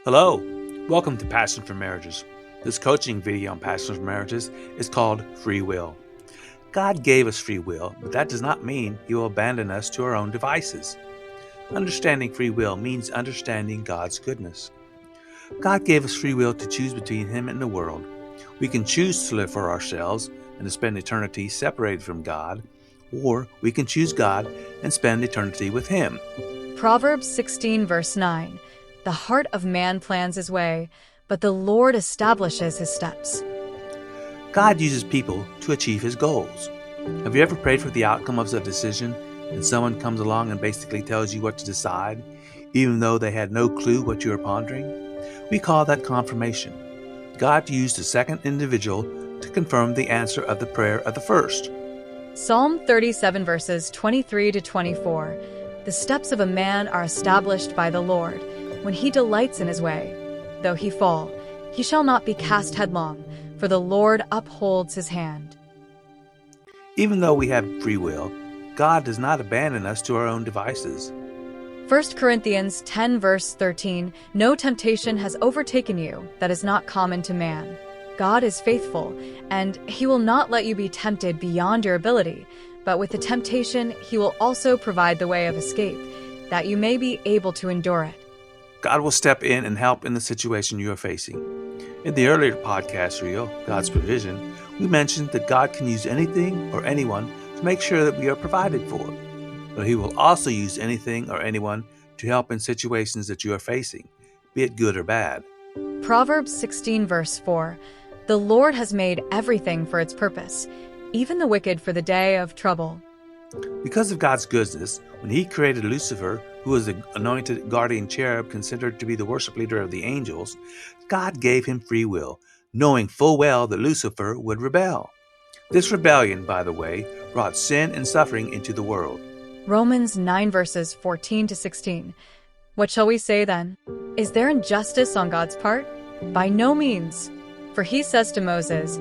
Hello, welcome to Passion for Marriages. This coaching video on Passion for Marriages is called Free Will. God gave us free will, but that does not mean He will abandon us to our own devices. Understanding free will means understanding God's goodness. God gave us free will to choose between Him and the world. We can choose to live for ourselves and to spend eternity separated from God, or we can choose God and spend eternity with Him. Proverbs 16 verse 9. The heart of man plans his way, but the Lord establishes his steps. God uses people to achieve His goals. Have you ever prayed for the outcome of a decision and someone comes along and basically tells you what to decide, even though they had no clue what you were pondering? We call that confirmation. God used a second individual to confirm the answer of the prayer of the first. Psalm 37 verses 23 to 24. The steps of a man are established by the Lord. When he delights in his way, though he fall, he shall not be cast headlong, for the Lord upholds his hand. Even though we have free will, God does not abandon us to our own devices. 1 Corinthians 10 verse 13. No temptation has overtaken you that is not common to man. God is faithful, and He will not let you be tempted beyond your ability, but with the temptation He will also provide the way of escape, that you may be able to endure it. God will step in and help in the situation you are facing. In the earlier podcast reel, God's Provision, we mentioned that God can use anything or anyone to make sure that we are provided for. But He will also use anything or anyone to help in situations that you are facing, be it good or bad. Proverbs 16 verse 4. The Lord has made everything for its purpose, even the wicked for the day of trouble. Because of God's goodness, when He created Lucifer, who was the anointed guardian cherub considered to be the worship leader of the angels, God gave him free will, knowing full well that Lucifer would rebel. This rebellion, by the way, brought sin and suffering into the world. Romans 9 verses 14 to 16. What shall we say then? Is there injustice on God's part? By no means. For He says to Moses,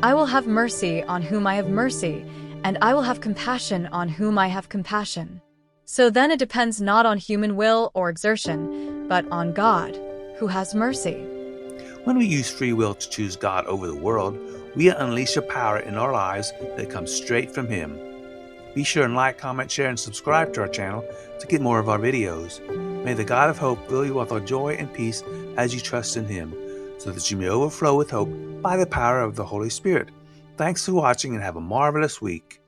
I will have mercy on whom I have mercy, and I will have compassion on whom I have compassion. So then it depends not on human will or exertion, but on God, who has mercy. When we use free will to choose God over the world, we unleash a power in our lives that comes straight from Him. Be sure and like, comment, share, and subscribe to our channel to get more of our videos. May the God of hope fill you with all joy and peace as you trust in Him, so that you may overflow with hope by the power of the Holy Spirit. Thanks for watching and have a marvelous week.